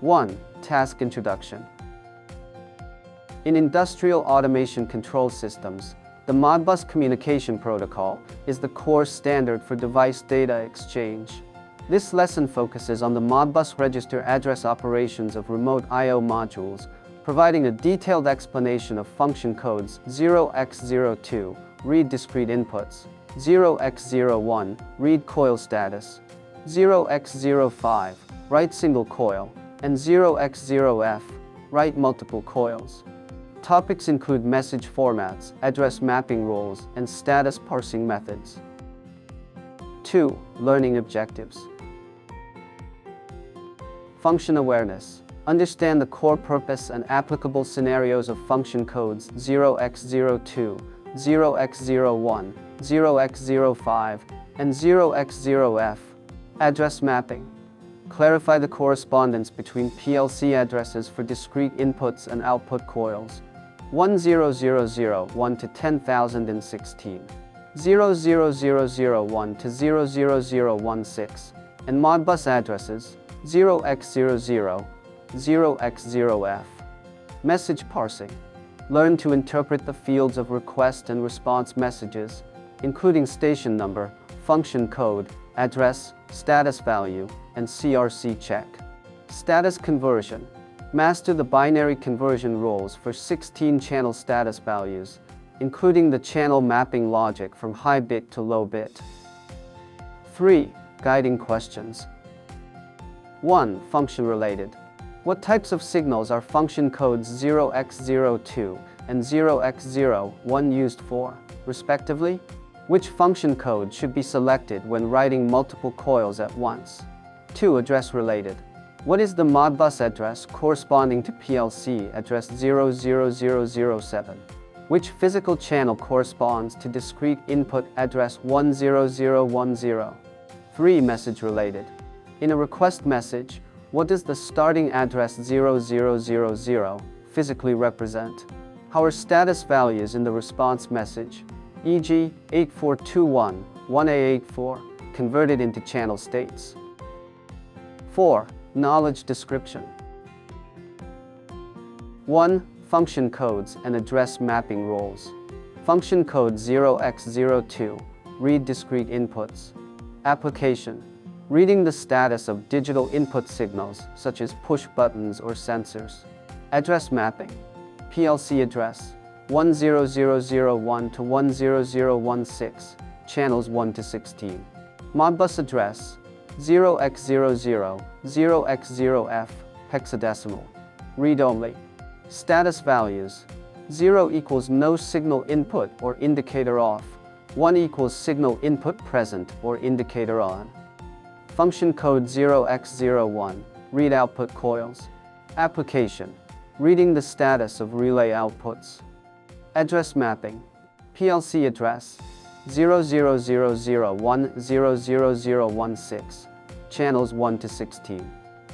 1. Task introduction. In industrial automation control systems, the Modbus communication protocol is the core standard for device data exchange. This lesson focuses on the Modbus register address operations of remote I/O modules, providing a detailed explanation of function codes 0x02, read discrete inputs, 0x01, read coil status, 0x05, write single coil, and 0x0f, write multiple coils. Topics include message formats, address mapping rules, and status parsing methods. 2. Learning objectives. Function awareness. Understand the core purpose and applicable scenarios of function codes 0x02, 0x01, 0x05, and 0x0f. Address mapping. Clarify the correspondence between PLC addresses for discrete inputs and output coils 10001 to 10016, 00001 to 00016, and Modbus addresses 0x00, 0x0f. Message parsing. Learn to interpret the fields of request and response messages, including station number, function code, address, status value, and CRC check. Status conversion. Master the binary conversion rules for 16 channel status values, including the channel mapping logic from high bit to low bit. 3. Guiding questions. 1. Function related. What types of signals are function codes 0x02 and 0x01 used for, respectively? Which function code should be selected when writing multiple coils at once? 2. Address related. What is the Modbus address corresponding to PLC address 00007? Which physical channel corresponds to discrete input address 10010? 3. Message related. In a request message, what does the starting address 0000 physically represent? How are status values in the response message, e.g., 8421, 1A84, converted into channel states? 4. Knowledge description. 1. Function codes and address mapping rules. Function code 0x02, read discrete inputs. Application. Reading the status of digital input signals, such as push buttons or sensors. Address mapping. PLC address 10001 to 10016, channels 1 to 16. Modbus address 0x00, 0x0f, hexadecimal. Read only. Status values. 0 equals no signal input or indicator off. 1 equals signal input present or indicator on. Function code 0x01, read output coils. Application. Reading the status of relay outputs. Address mapping. PLC address 00001, 00016, channels 1 to 16.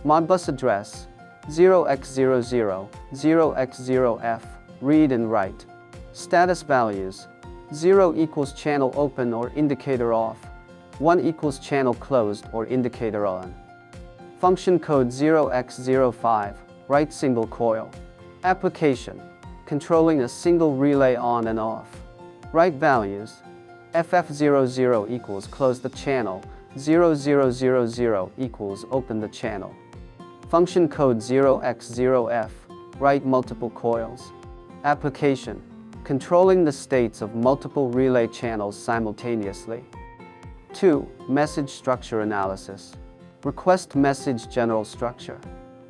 Modbus address 0x00, 0x0f, read and write. Status values. 0 equals channel open or indicator off. 1 equals channel closed or indicator on. Function code 0x05, write single coil. Application. Controlling a single relay on and off. Write values. FF00 equals close the channel, 0000 equals open the channel. Function code 0x0f, write multiple coils. Application. Controlling the states of multiple relay channels simultaneously. 2. Message structure analysis. Request message general structure.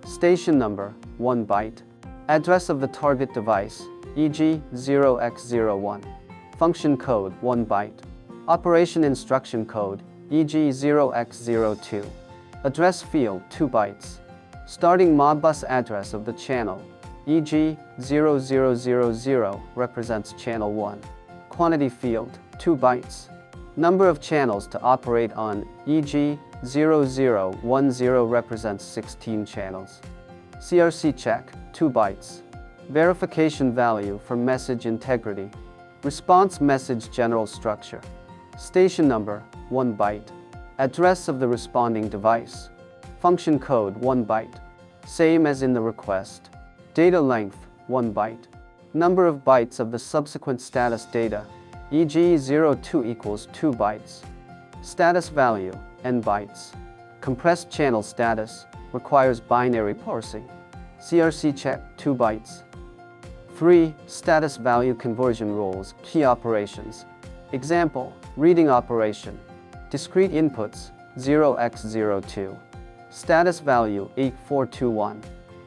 Station number, 1 byte. Address of the target device, e.g., 0x01. Function code, 1 byte. Operation instruction code, e.g., 0x02. Address field, 2 bytes. Starting Modbus address of the channel, e.g., 0000 represents channel 1. Quantity field, 2 bytes. Number of channels to operate on, e.g., 0010 represents 16 channels. CRC check, 2 bytes. Verification value for message integrity. Response message general structure. Station number, 1 byte. Address of the responding device. Function code, 1 byte. same as in the request. Data length, 1 byte. Number of bytes of the subsequent status data, e.g. 02 equals 2 bytes. Status value, n bytes. Compressed channel status, requires binary parsing. CRC check, 2 bytes. 3. Status value conversion rules, key operations. Example, reading operation. Discrete inputs, 0x02. Status value, 8421.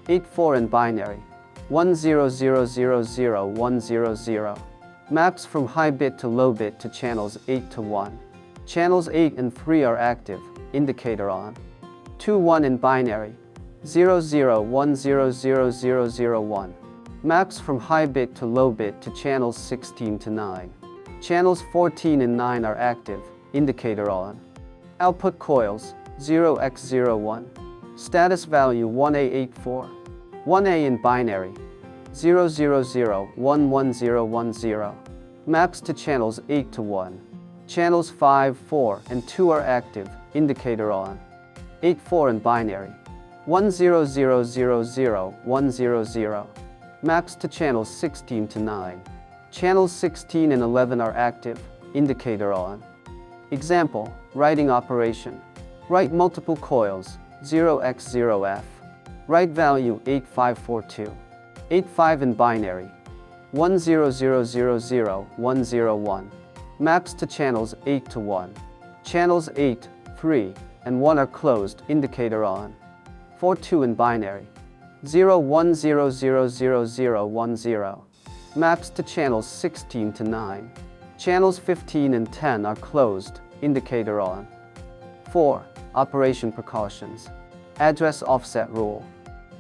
84 in binary. 10000100. Maps from high bit to low bit to channels 8 to 1. Channels 8 and 3 are active, indicator on. 2-1 in binary. 00100001. Maps from high bit to low bit to channels 16 to 9. Channels 14 and 9 are active, indicator on. Output coils, 0x01. Status value 1A84. 1A in binary. 000111010. Maps to channels 8 to 1. Channels 5, 4, and 2 are active, indicator on. 84 in binary. 10000100. Maps to channels 16 to 9. Channels 16 and 11 are active, indicator on. Example, writing operation. Write multiple coils, 0x0f. Write value 8542. 85 in binary. 10000101. Maps to channels 8 to 1. Channels 8, 3, and 1 are closed, indicator on. 42 in binary. 01000010. Maps to channels 16 to 9. Channels 15 and 10 are closed, indicator on. 4. Operation precautions. Address offset rule.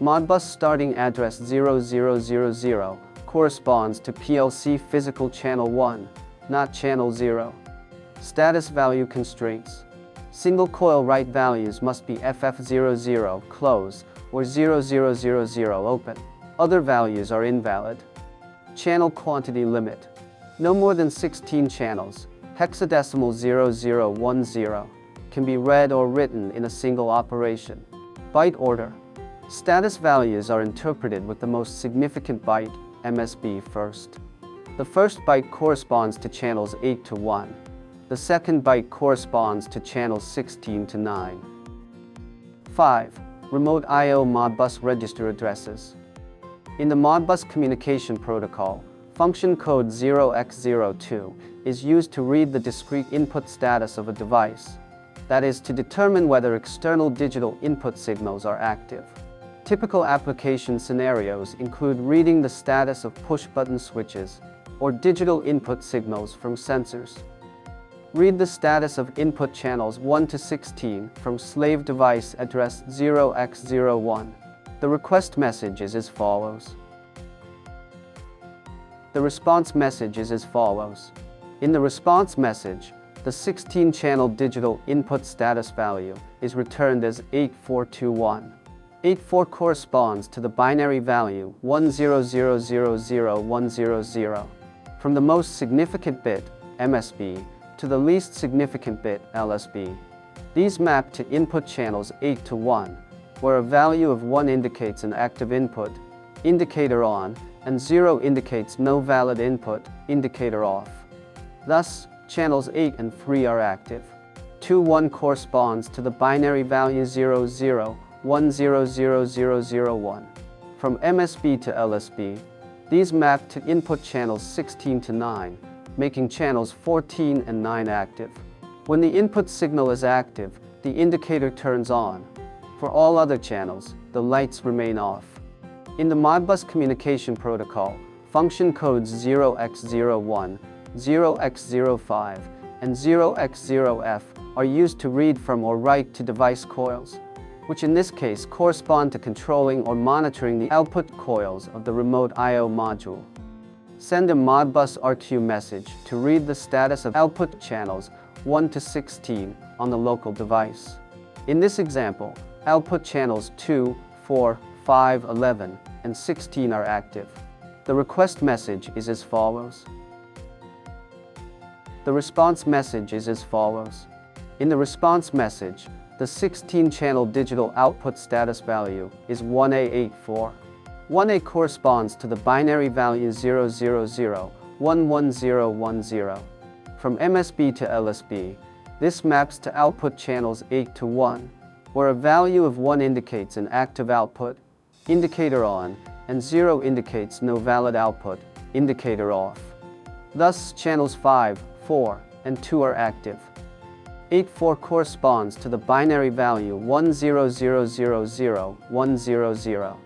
Modbus starting address 0000 corresponds to PLC physical channel 1, not channel 0. Status value constraints. Single coil write values must be FF00 close or 0000 open. Other values are invalid. Channel quantity limit. No more than 16 channels, hexadecimal 0010, can be read or written in a single operation. Byte order. Status values are interpreted with the most significant byte, MSB, first. The first byte corresponds to channels 8 to 1. The second byte corresponds to channels 16 to 9. 5. Remote I/O Modbus register addresses. In the Modbus communication protocol, function code 0x02 is used to read the discrete input status of a device. That is, to determine whether external digital input signals are active. Typical application scenarios include reading the status of push-button switches or digital input signals from sensors. Read the status of input channels 1 to 16 from slave device address 0x01. The request message is as follows. The response message is as follows. In the response message, the 16-channel digital input status value is returned as 8421. 84 corresponds to the binary value 10000100 from the most significant bit, MSB, to the least significant bit, LSB. These map to input channels 8 to 1, where a value of 1 indicates an active input, indicator on, and 0 indicates no valid input, indicator off. Thus, channels 8 and 3 are active. 2-1 corresponds to the binary value 00100001. From MSB to LSB, these map to input channels 16 to 9, making channels 14 and 9 active. When the input signal is active, the indicator turns on. For all other channels, the lights remain off. In the Modbus communication protocol, function codes 0x01, 0x05, and 0x0f are used to read from or write to device coils, which in this case correspond to controlling or monitoring the output coils of the remote I/O module. Send a Modbus RQ message to read the status of output channels 1 to 16 on the local device. In this example, output channels 2, 4, 5, 11, and 16 are active. The request message is as follows. The response message is as follows. In the response message, the 16-channel digital output status value is 1A84. 1A corresponds to the binary value 000-11010. From MSB to LSB, this maps to output channels 8 to 1, where a value of 1 indicates an active output, indicator on, and 0 indicates no valid output, indicator off. Thus, channels 5, 4, and 2 are active. 8-4 corresponds to the binary value 10000-100.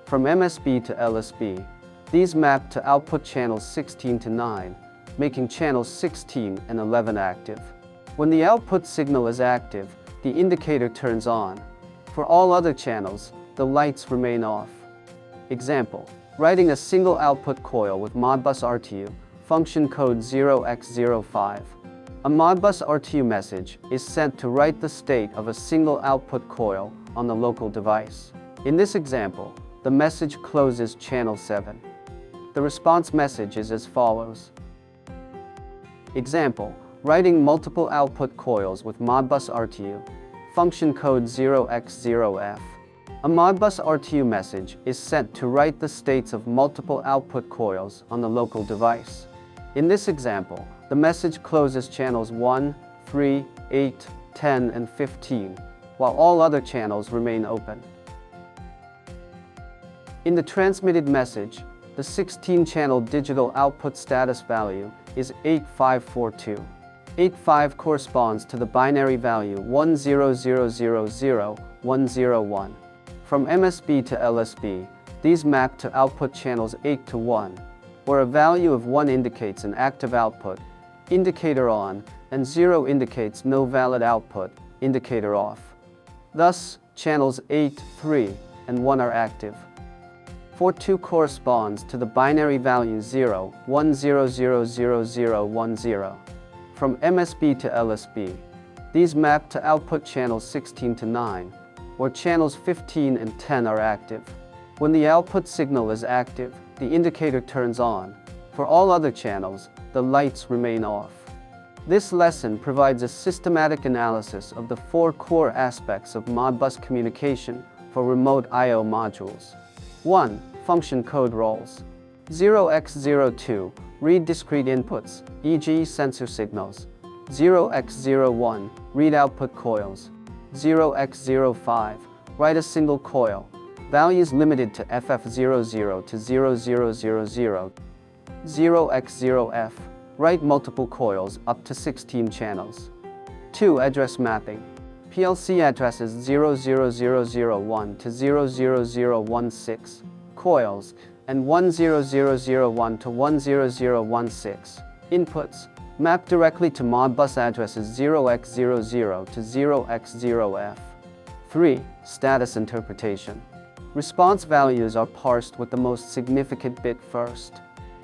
From MSB to LSB, these map to output channels 16 to 9, making channels 16 and 11 active. When the output signal is active, the indicator turns on. For all other channels, the lights remain off. Example: writing a single output coil with Modbus RTU, function code 0x05. A Modbus RTU message is sent to write the state of a single output coil on the local device. In this example, the message closes channel 7. The response message is as follows. Example: writing multiple output coils with Modbus RTU, function code 0x0f. A Modbus RTU message is sent to write the states of multiple output coils on the local device. In this example, the message closes channels 1, 3, 8, 10, and 15, while all other channels remain open. In the transmitted message, the 16-channel digital output status value is 8542. 85 corresponds to the binary value 10000-101. From MSB to LSB, these map to output channels 8 to 1, where a value of 1 indicates an active output, indicator on, and 0 indicates no valid output, indicator off. Thus, channels 8, 3, and 1 are active. 42 corresponds to the binary value 0, 1000010. From MSB to LSB, these map to output channels 16 to 9, where channels 15 and 10 are active. When the output signal is active, the indicator turns on. For all other channels, the lights remain off. This lesson provides a systematic analysis of the 4 core aspects of Modbus communication for remote I/O modules. 1. Function code roles. 0x02, read discrete inputs, e.g. sensor signals. 0x01, read output coils. 0x05, write a single coil. Values limited to FF00 to 0000. 0x0f, write multiple coils up to 16 channels. 2. Address mapping. PLC addresses 00001 to 00016 coils and 10001 to 10016 inputs map directly to Modbus addresses 0x00 to 0x0f. 3. Status interpretation. Response values are parsed with the most significant bit first.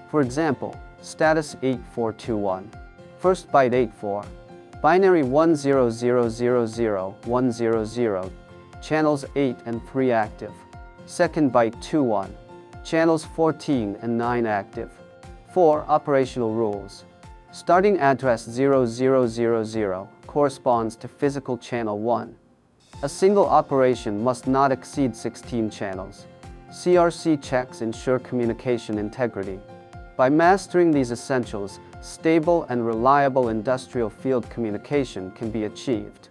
For example, status 8421. First byte 84. Binary 10000-100. Channels 8 and 3 active. Second byte 21. Channels 14 and 9 active. 4. Operational rules. Starting address 0000 corresponds to physical channel 1. A single operation must not exceed 16 channels. CRC checks ensure communication integrity. By mastering these essentials, stable and reliable industrial field communication can be achieved.